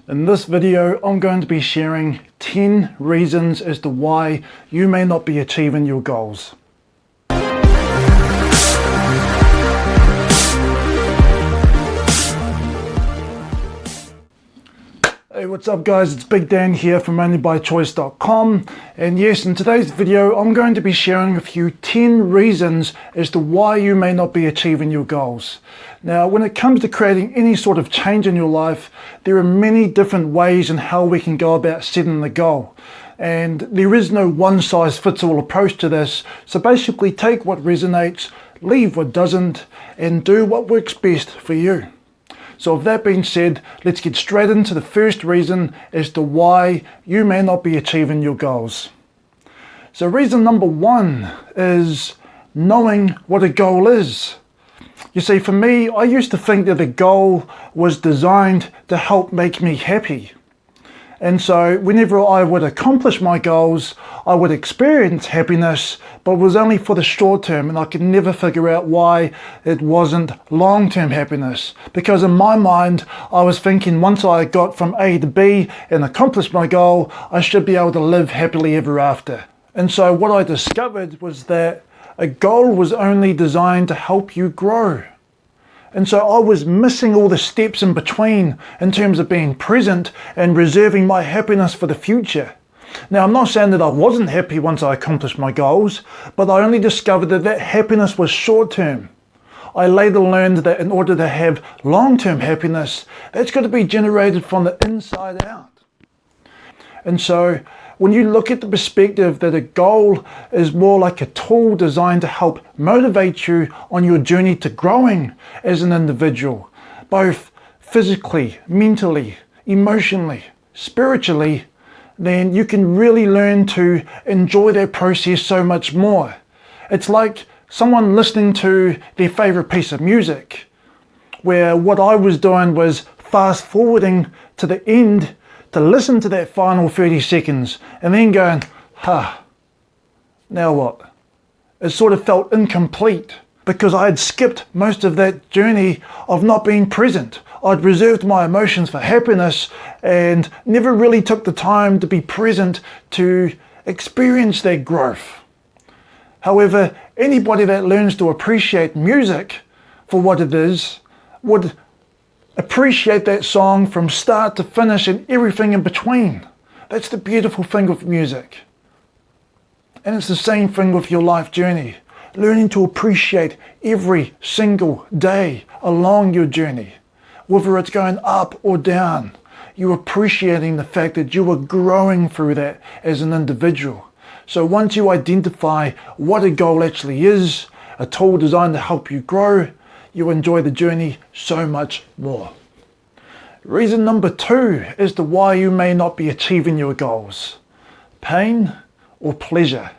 In this video, I'm going to be sharing 10 reasons as to why you may not be achieving your goals. Hey, what's up guys? It's Big Dan here from onlybychoice.com, and yes, in today's video I'm going to be sharing with you 10 reasons as to why you may not be achieving your goals. Now, when it comes to creating any sort of change in your life, there are many different ways in how we can go about setting the goal. And there is no one-size-fits-all approach to this, so basically take what resonates, leave what doesn't, and do what works best for you. So with that being said, let's get straight into the first reason as to why you may not be achieving your goals. So reason number one is knowing what a goal is. You see, for me, I used to think that the goal was designed to help make me happy. And so whenever I would accomplish my goals, I would experience happiness, but it was only for the short term, and I could never figure out why it wasn't long-term happiness. Because in my mind, I was thinking once I got from A to B and accomplished my goal, I should be able to live happily ever after. And so what I discovered was that a goal was only designed to help you grow. And so I was missing all the steps in between in terms of being present and reserving my happiness for the future. Now, I'm not saying that I wasn't happy once I accomplished my goals, but I only discovered that happiness was short-term. I later learned that in order to have long-term happiness, that's got to be generated from the inside out. And so when you look at the perspective that a goal is more like a tool designed to help motivate you on your journey to growing as an individual, both physically, mentally, emotionally, spiritually, then you can really learn to enjoy that process so much more. It's like someone listening to their favorite piece of music, where what I was doing was fast forwarding to the end to listen to that final 30 seconds and then going, now what? It sort of felt incomplete because I had skipped most of that journey of not being present. I'd reserved my emotions for happiness and never really took the time to be present to experience that growth. However, anybody that learns to appreciate music for what it is would appreciate that song from start to finish and everything in between. That's the beautiful thing with music. And it's the same thing with your life journey. Learning to appreciate every single day along your journey. Whether it's going up or down, you're appreciating the fact that you are growing through that as an individual. So once you identify what a goal actually is, a tool designed to help you grow, you enjoy the journey so much more. Reason number two as to why you may not be achieving your goals: pain or pleasure.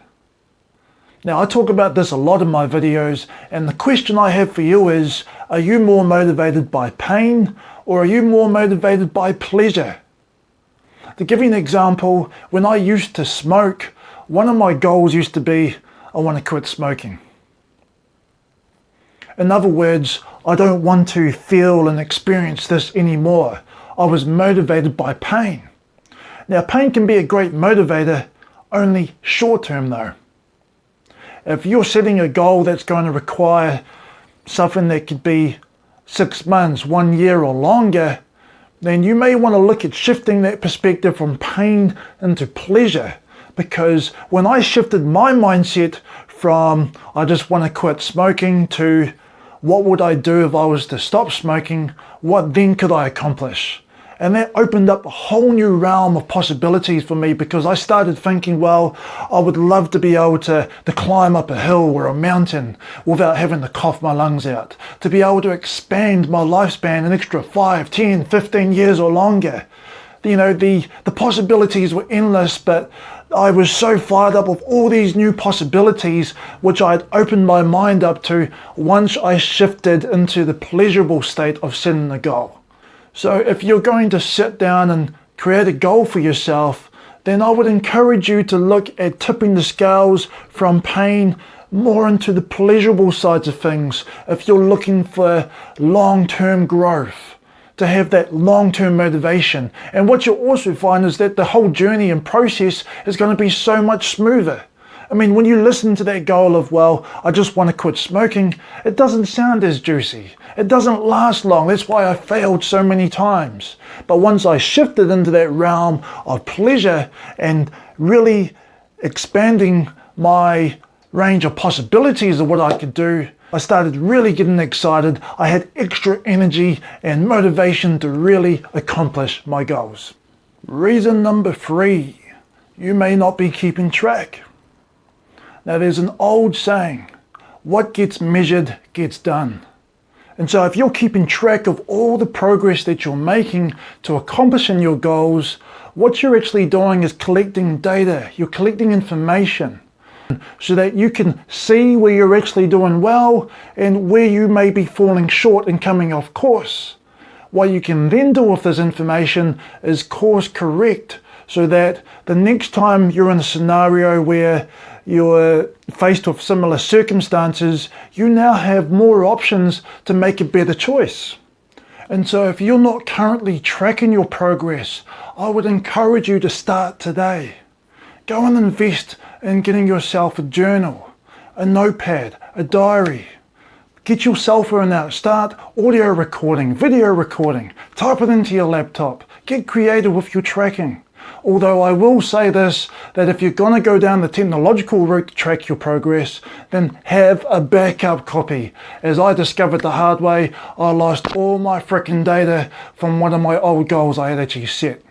Now, I talk about this a lot in my videos, and the question I have for you is, are you more motivated by pain or are you more motivated by pleasure? To give you an example, when I used to smoke, one of my goals used to be, I want to quit smoking. In other words, I don't want to feel and experience this anymore. I was motivated by pain. Now, pain can be a great motivator, only short term though. If you're setting a goal that's going to require something that could be 6 months, 1 year or longer, then you may want to look at shifting that perspective from pain into pleasure. Because when I shifted my mindset from I just want to quit smoking to what would I do if I was to stop smoking, what then could I accomplish? And that opened up a whole new realm of possibilities for me, because I started thinking, well, I would love to be able to climb up a hill or a mountain without having to cough my lungs out, to be able to expand my lifespan an extra 5, 10, 15 years or longer. You know, the possibilities were endless, but I was so fired up with all these new possibilities which I had opened my mind up to once I shifted into the pleasurable state of setting a goal. So if you're going to sit down and create a goal for yourself, then I would encourage you to look at tipping the scales from pain more into the pleasurable sides of things if you're looking for long-term growth. to have that long-term motivation. And what you'll also find is that the whole journey and process is going to be so much smoother. I mean, when you listen to that goal of, well, I just want to quit smoking, it doesn't sound as juicy. It doesn't last long. That's why I failed so many times. But once I shifted into that realm of pleasure and really expanding my range of possibilities of what I could do, I started really getting excited. I had extra energy and motivation to really accomplish my goals. Reason number 3, you may not be keeping track. Now, there's an old saying, what gets measured gets done. And so if you're keeping track of all the progress that you're making to accomplishing your goals, what you're actually doing is collecting data. You're collecting information so that you can see where you're actually doing well and where you may be falling short and coming off course. What you can then do with this information is course correct, so that the next time you're in a scenario where you're faced with similar circumstances, you now have more options to make a better choice. And so if you're not currently tracking your progress, I would encourage you to start today. Go and invest in getting yourself a journal, a notepad, a diary. Get your cell phone out, start audio recording, video recording, type it into your laptop, get creative with your tracking. Although I will say this, that if you're going to go down the technological route to track your progress, then have a backup copy. As I discovered the hard way, I lost all my frickin' data from one of my old goals I had actually set.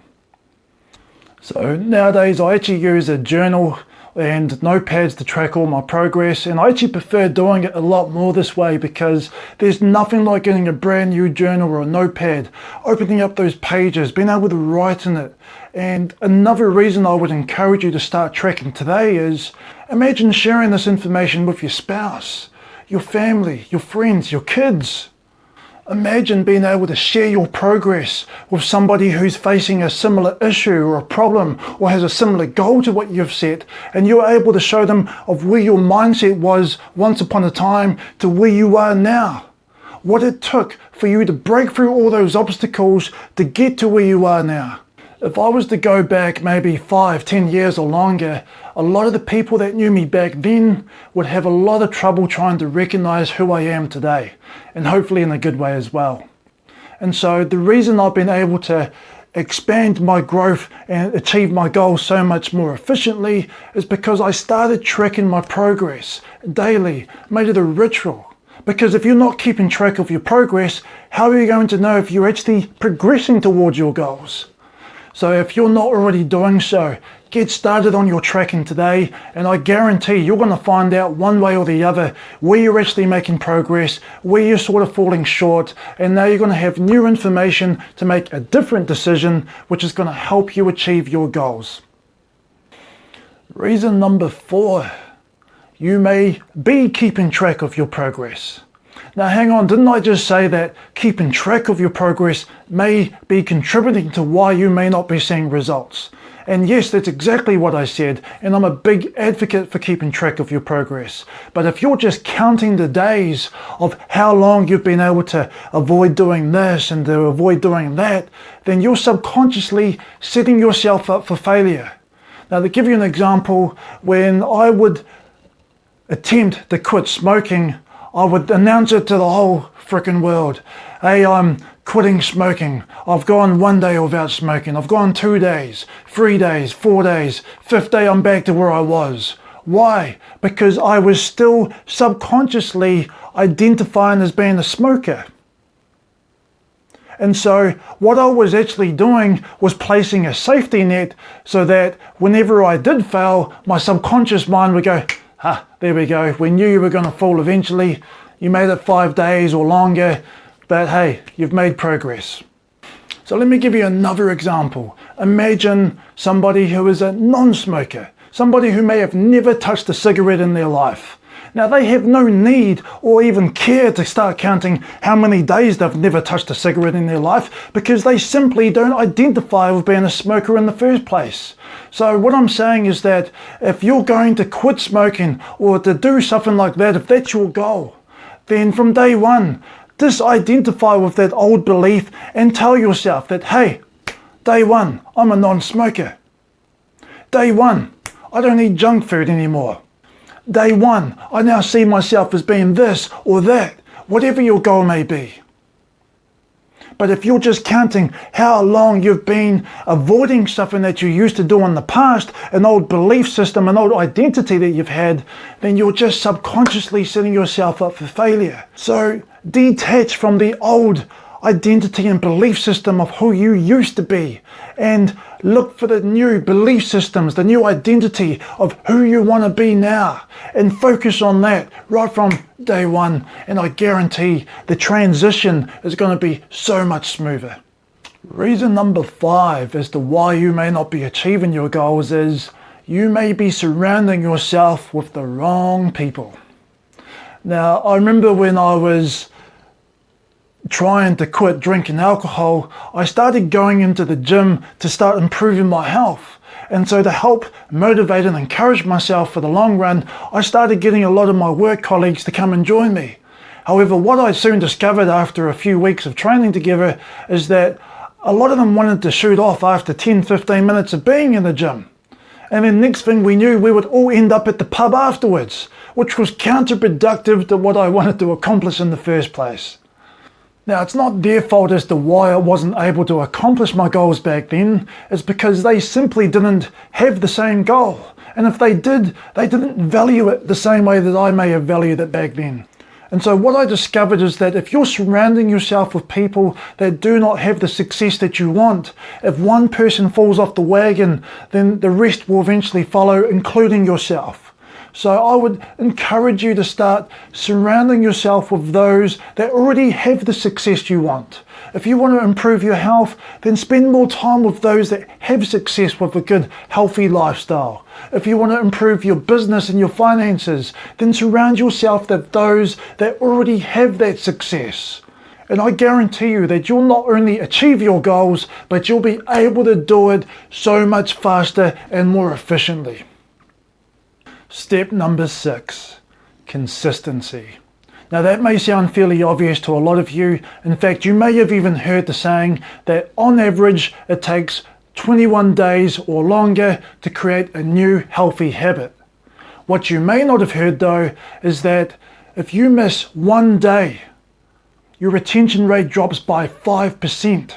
So nowadays I actually use a journal and notepads to track all my progress, and I actually prefer doing it a lot more this way, because there's nothing like getting a brand new journal or a notepad, opening up those pages, being able to write in it. And another reason I would encourage you to start tracking today is, imagine sharing this information with your spouse, your family, your friends, your kids. Imagine being able to share your progress with somebody who's facing a similar issue or a problem or has a similar goal to what you've set, and you're able to show them of where your mindset was once upon a time to where you are now. What it took for you to break through all those obstacles to get to where you are now. If I was to go back maybe 5, 10 years or longer, a lot of the people that knew me back then would have a lot of trouble trying to recognize who I am today, and hopefully in a good way as well. And so the reason I've been able to expand my growth and achieve my goals so much more efficiently is because I started tracking my progress daily, made it a ritual. Because if you're not keeping track of your progress, how are you going to know if you're actually progressing towards your goals? So if you're not already doing so, get started on your tracking today, and I guarantee you're going to find out one way or the other where you're actually making progress, where you're sort of falling short, and now you're going to have new information to make a different decision, which is going to help you achieve your goals. Reason number 4, you may be keeping track of your progress. Now hang on, didn't I just say that keeping track of your progress may be contributing to why you may not be seeing results? And yes, that's exactly what I said, and I'm a big advocate for keeping track of your progress. But if you're just counting the days of how long you've been able to avoid doing this and to avoid doing that, then you're subconsciously setting yourself up for failure. Now to give you an example, when I would attempt to quit smoking, I would announce it to the whole frickin' world. Hey, I'm quitting smoking. I've gone 1 day without smoking. I've gone 2 days, 3 days, 4 days. 5th day, I'm back to where I was. Why? Because I was still subconsciously identifying as being a smoker. And so what I was actually doing was placing a safety net so that whenever I did fail, my subconscious mind would go, there we go. We knew you were going to fall eventually. You made it 5 days or longer, but hey, you've made progress. So let me give you another example. Imagine somebody who is a non-smoker, somebody who may have never touched a cigarette in their life. Now they have no need or even care to start counting how many days they've never touched a cigarette in their life, because they simply don't identify with being a smoker in the first place. So what I'm saying is that if you're going to quit smoking or to do something like that, if that's your goal, then from day one, Disidentify with that old belief and tell yourself that, hey, day one, I'm a non-smoker. Day one, I don't eat junk food anymore. Day one, I now see myself as being this or that, whatever your goal may be. But if you're just counting how long you've been avoiding something that you used to do in the past, an old belief system, an old identity that you've had, then you're just subconsciously setting yourself up for failure. So detach from the old identity and belief system of who you used to be and look for the new belief systems, the new identity of who you want to be now, and focus on that right from day one, and I guarantee the transition is going to be so much smoother. Reason number 5 as to why you may not be achieving your goals is you may be surrounding yourself with the wrong people. Now, I remember when I was trying to quit drinking alcohol, I started going into the gym to start improving my health. And so to help motivate and encourage myself for the long run, I started getting a lot of my work colleagues to come and join me. However, what I soon discovered after a few weeks of training together is that a lot of them wanted to shoot off after 10-15 minutes of being in the gym. And then next thing we knew, we would all end up at the pub afterwards, which was counterproductive to what I wanted to accomplish in the first place. Now, it's not their fault as to why I wasn't able to accomplish my goals back then. It's because they simply didn't have the same goal. And if they did, they didn't value it the same way that I may have valued it back then. And so what I discovered is that if you're surrounding yourself with people that do not have the success that you want, if one person falls off the wagon, then the rest will eventually follow, including yourself. So I would encourage you to start surrounding yourself with those that already have the success you want. If you want to improve your health, then spend more time with those that have success with a good, healthy lifestyle. If you want to improve your business and your finances, then surround yourself with those that already have that success. And I guarantee you that you'll not only achieve your goals, but you'll be able to do it so much faster and more efficiently. Step number 6, consistency. Now that may sound fairly obvious to a lot of you. In fact, you may have even heard the saying that on average it takes 21 days or longer to create a new healthy habit. What you may not have heard though is that if you miss one day, your retention rate drops by 5%.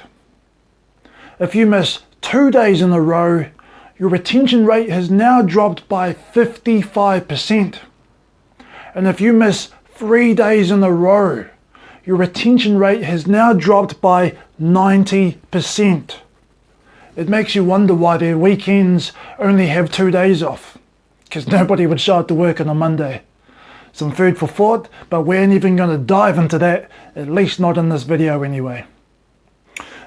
If you miss 2 days in a row, your retention rate has now dropped by 55%. And if you miss 3 days in a row, your retention rate has now dropped by 90%. It makes you wonder why their weekends only have 2 days off, because nobody would show up to work on a Monday. Some food for thought, but we ain't even going to dive into that, at least not in this video anyway.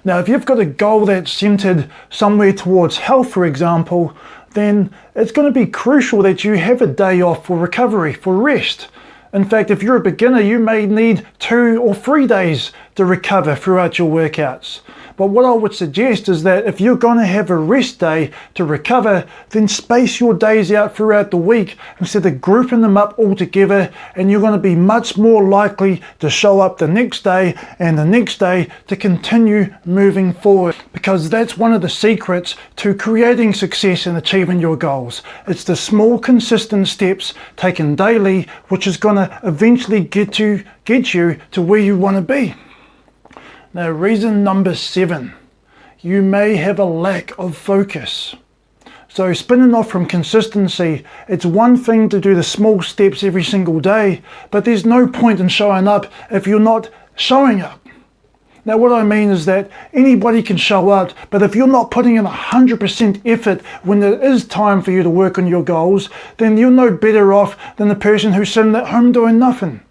Now, if you've got a goal that's centered somewhere towards health, for example, then it's going to be crucial that you have a day off for recovery, for rest. In fact, if you're a beginner, you may need 2 or 3 days to recover throughout your workouts. But what I would suggest is that if you're going to have a rest day to recover, then space your days out throughout the week instead of grouping them up all together, and you're going to be much more likely to show up the next day and the next day to continue moving forward. Because that's one of the secrets to creating success and achieving your goals. It's the small consistent steps taken daily which is going to eventually get you to where you want to be. Now, reason number 7, you may have a lack of focus. So spinning off from consistency, it's one thing to do the small steps every single day, but there's no point in showing up if you're not showing up. Now, what I mean is that anybody can show up, but if you're not putting in 100% effort when there is time for you to work on your goals, then you're no better off than the person who's sitting at home doing nothing.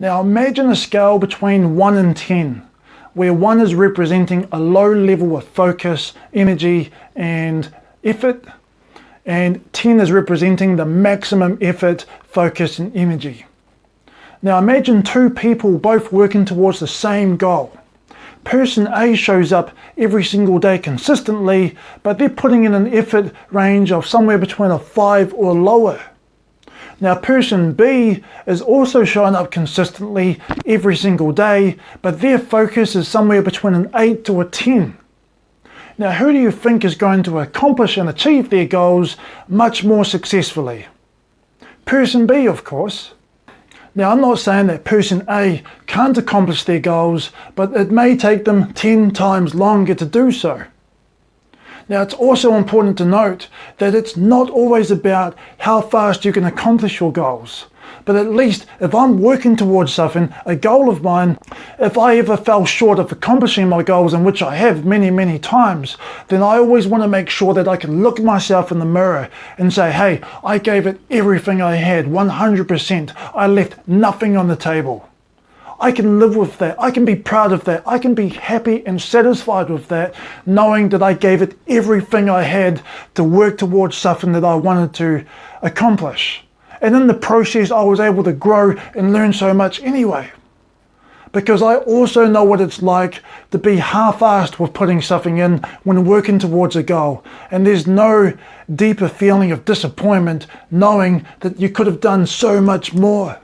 Now, imagine a scale between 1 and 10. Where 1 is representing a low level of focus, energy, and effort, and 10 is representing the maximum effort, focus, and energy. Now imagine 2 people both working towards the same goal. Person A shows up every single day consistently, but they're putting in an effort range of somewhere between a 5 or lower. Now, person B is also showing up consistently every single day, but their focus is somewhere between an 8 to a 10. Now, who do you think is going to accomplish and achieve their goals much more successfully? Person B, of course. Now, I'm not saying that person A can't accomplish their goals, but it may take them 10 times longer to do so. Now, it's also important to note that it's not always about how fast you can accomplish your goals. But at least if I'm working towards something, a goal of mine, if I ever fell short of accomplishing my goals, in which I have many, many times, then I always want to make sure that I can look at myself in the mirror and say, hey, I gave it everything I had, 100%. I left nothing on the table. I can live with that. I can be proud of that. I can be happy and satisfied with that, knowing that I gave it everything I had to work towards something that I wanted to accomplish. And in the process, I was able to grow and learn so much anyway. Because I also know what it's like to be half-assed with putting something in when working towards a goal. And there's no deeper feeling of disappointment knowing that you could have done so much more.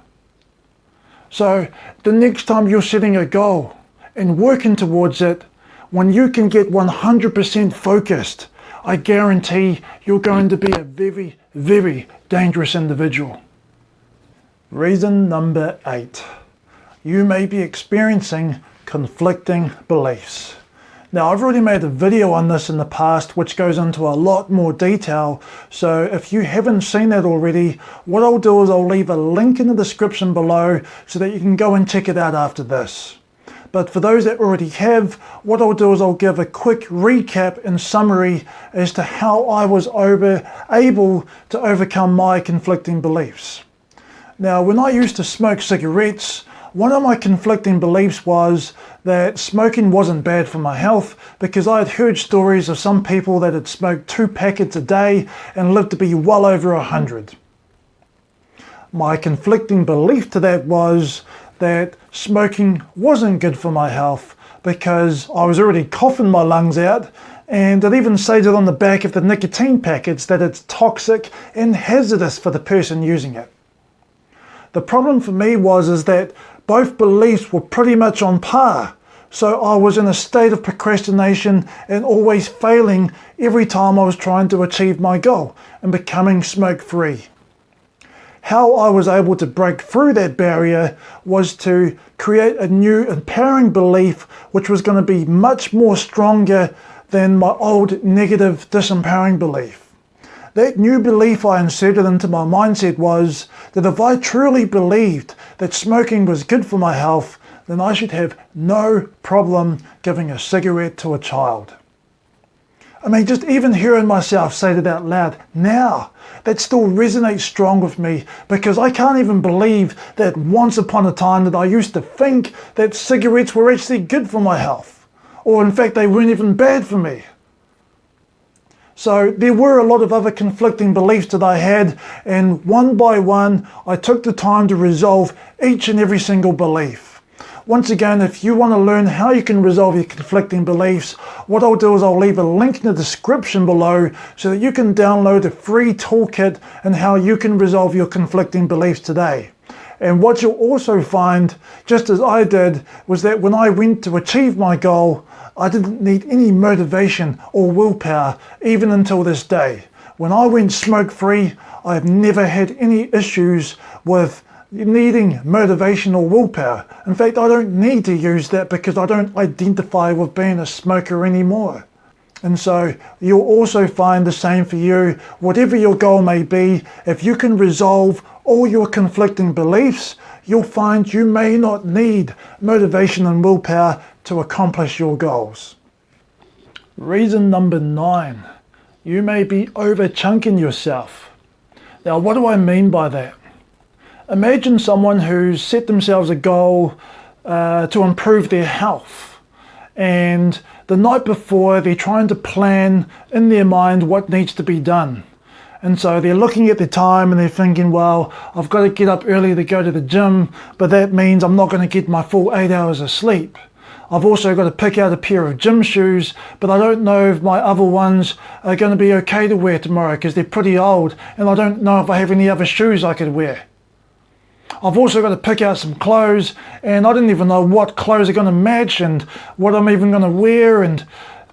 So the next time you're setting a goal and working towards it, when you can get 100% focused, I guarantee you're going to be a very, very dangerous individual. Reason number 8. You may be experiencing conflicting beliefs. Now, I've already made a video on this in the past which goes into a lot more detail, so if you haven't seen that already, what I'll do is I'll leave a link in the description below so that you can go and check it out after this. But for those that already have, what I'll do is I'll give a quick recap and summary as to how I was able to overcome my conflicting beliefs. Now, when I used to smoke cigarettes, one of my conflicting beliefs was that smoking wasn't bad for my health, because I had heard stories of some people that had smoked 2 packets a day and lived to be well over 100. My conflicting belief to that was that smoking wasn't good for my health because I was already coughing my lungs out, and it even stated on the back of the nicotine packets that it's toxic and hazardous for the person using it. The problem for me was that both beliefs were pretty much on par. So I was in a state of procrastination and always failing every time I was trying to achieve my goal and becoming smoke-free. How I was able to break through that barrier was to create a new empowering belief which was going to be much more stronger than my old negative disempowering belief. That new belief I inserted into my mindset was that if I truly believed that smoking was good for my health, then I should have no problem giving a cigarette to a child. I mean, just even hearing myself say that out loud now, that still resonates strong with me, because I can't even believe that once upon a time that I used to think that cigarettes were actually good for my health, or in fact they weren't even bad for me. So there were a lot of other conflicting beliefs that I had, and one by one I took the time to resolve each and every single belief. Once again, if you want to learn how you can resolve your conflicting beliefs, what I'll do is I'll leave a link in the description below so that you can download a free toolkit on how you can resolve your conflicting beliefs today. And what you'll also find, just as I did, was that when I went to achieve my goal, I didn't need any motivation or willpower, even until this day. When I went smoke-free, I've never had any issues with needing motivation or willpower. In fact, I don't need to use that because I don't identify with being a smoker anymore. And so you'll also find the same for you. Whatever your goal may be, if you can resolve all your conflicting beliefs, you'll find you may not need motivation and willpower to accomplish your goals. Reason number 9, you may be overchunking yourself. Now, what do I mean by that? Imagine someone who's set themselves a goal to improve their health, and the night before they're trying to plan in their mind what needs to be done. And so they're looking at the time and they're thinking, well, I've got to get up early to go to the gym, but that means I'm not going to get my full 8 hours of sleep. I've also got to pick out a pair of gym shoes, but I don't know if my other ones are going to be okay to wear tomorrow because they're pretty old, and I don't know if I have any other shoes I could wear. I've also got to pick out some clothes, and I didn't even know what clothes are going to match and what I'm even going to wear, and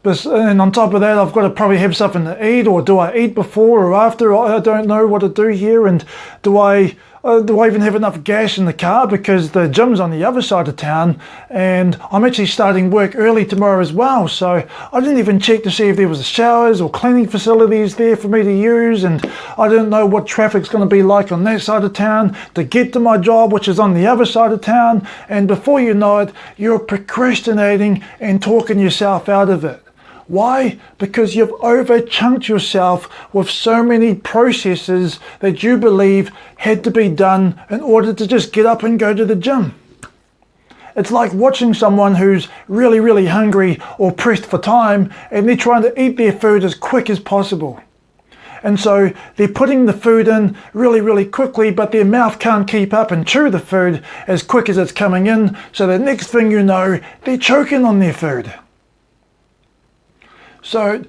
on top of that, I've got to probably have something to eat, or do I eat before or after? I don't know what to do here, and do I even have enough gas in the car, because the gym's on the other side of town, and I'm actually starting work early tomorrow as well, so I didn't even check to see if there was showers or cleaning facilities there for me to use, and I don't know what traffic's going to be like on that side of town to get to my job, which is on the other side of town, and before you know it, you're procrastinating and talking yourself out of it. Why? Because you've overchunked yourself with so many processes that you believe had to be done in order to just get up and go to the gym. It's like watching someone who's really, really hungry or pressed for time, and they're trying to eat their food as quick as possible. And so they're putting the food in really, really quickly, but their mouth can't keep up and chew the food as quick as it's coming in. So the next thing you know, they're choking on their food. So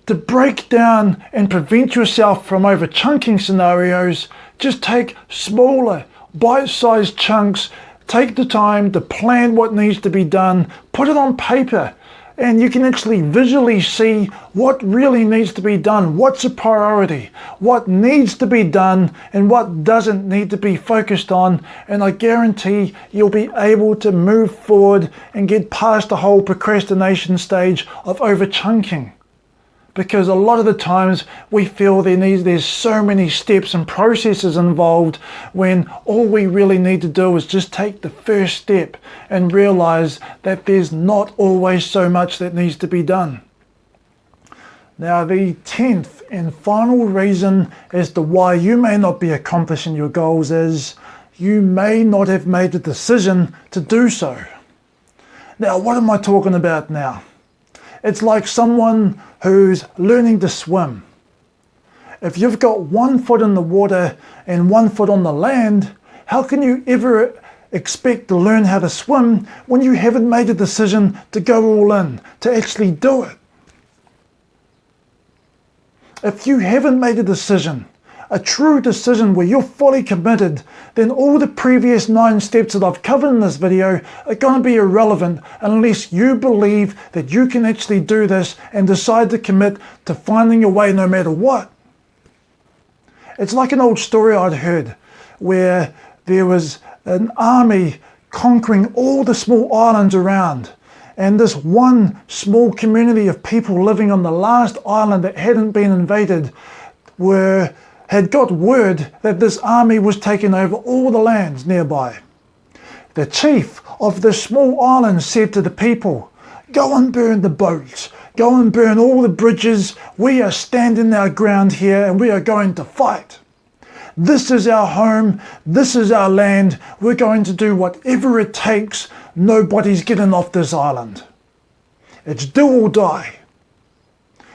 to break down and prevent yourself from overchunking scenarios, just take smaller, bite-sized chunks, take the time to plan what needs to be done, put it on paper, and you can actually visually see what really needs to be done, what's a priority, what needs to be done, and what doesn't need to be focused on, and I guarantee you'll be able to move forward and get past the whole procrastination stage of overchunking. Because a lot of the times we feel there's so many steps and processes involved, when all we really need to do is just take the first step and realize that there's not always so much that needs to be done. Now, the 10th and final reason as to why you may not be accomplishing your goals is you may not have made the decision to do so. Now, what am I talking about now? It's like someone who's learning to swim. If you've got one foot in the water and one foot on the land, how can you ever expect to learn how to swim when you haven't made a decision to go all in, to actually do it? If you haven't made a decision, a true decision where you're fully committed, then all the previous 9 steps that I've covered in this video are going to be irrelevant unless you believe that you can actually do this and decide to commit to finding a way no matter what. It's like an old story I'd heard where there was an army conquering all the small islands around, and this one small community of people living on the last island that hadn't been invaded had got word that this army was taking over all the lands nearby. The chief of the small island said to the people, "Go and burn the boats, go and burn all the bridges. We are standing our ground here and we are going to fight. This is our home, this is our land. We're going to do whatever it takes. Nobody's getting off this island. It's do or die."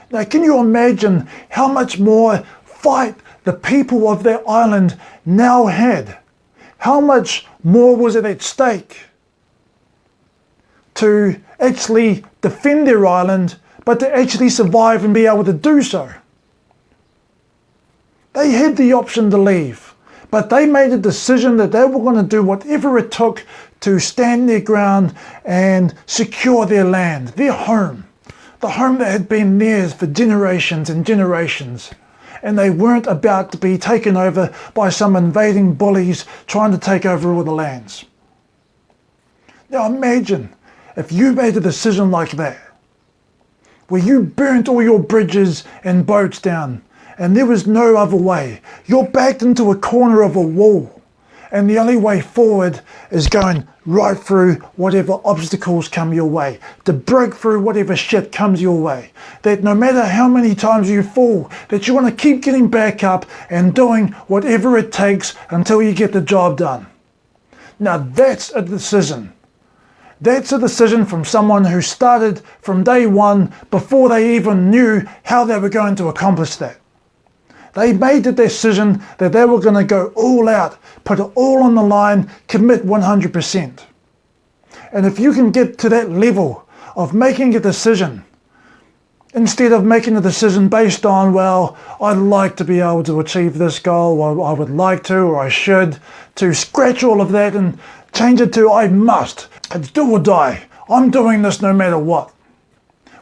Now, can you imagine how much more fight the people of that island now had? How much more was it at stake to actually defend their island, but to actually survive and be able to do so? They had the option to leave, but they made a decision that they were going to do whatever it took to stand their ground and secure their land, their home, the home that had been theirs for generations and generations. And they weren't about to be taken over by some invading bullies trying to take over all the lands. Now imagine if you made a decision like that, where you burnt all your bridges and boats down, and there was no other way. You're backed into a corner of a wall, and the only way forward is going right through whatever obstacles come your way, to break through whatever shit comes your way. That no matter how many times you fall, that you want to keep getting back up and doing whatever it takes until you get the job done. Now that's a decision. That's a decision from someone who started from day one before they even knew how they were going to accomplish that. They made the decision that they were going to go all out, put it all on the line, commit 100%. And if you can get to that level of making a decision, instead of making a decision based on, well, I'd like to be able to achieve this goal, or I would like to, or I should, to scratch all of that and change it to I must. It's do or die. I'm doing this no matter what.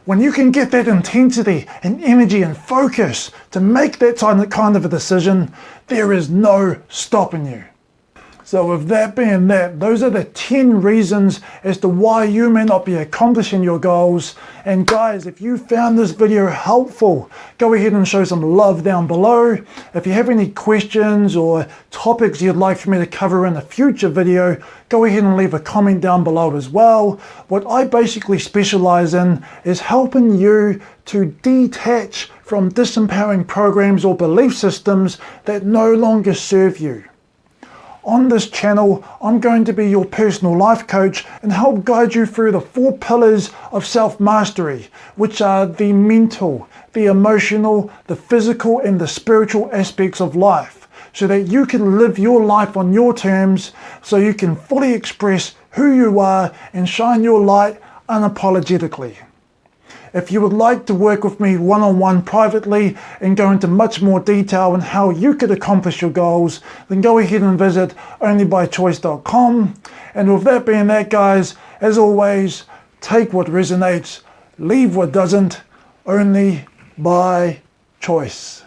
When you can get that intensity and energy and focus to make that kind of a decision, there is no stopping you. So with that being that, those are the 10 reasons as to why you may not be accomplishing your goals. And guys, if you found this video helpful, go ahead and show some love down below. If you have any questions or topics you'd like for me to cover in a future video, go ahead and leave a comment down below as well. What I basically specialize in is helping you to detach from disempowering programs or belief systems that no longer serve you. On this channel, I'm going to be your personal life coach and help guide you through the 4 pillars of self-mastery, which are the mental, the emotional, the physical, and the spiritual aspects of life, so that you can live your life on your terms, so you can fully express who you are and shine your light unapologetically. If you would like to work with me one-on-one privately and go into much more detail on how you could accomplish your goals, then go ahead and visit onlybychoice.com. And with that being that, guys, as always, take what resonates, leave what doesn't, only by choice.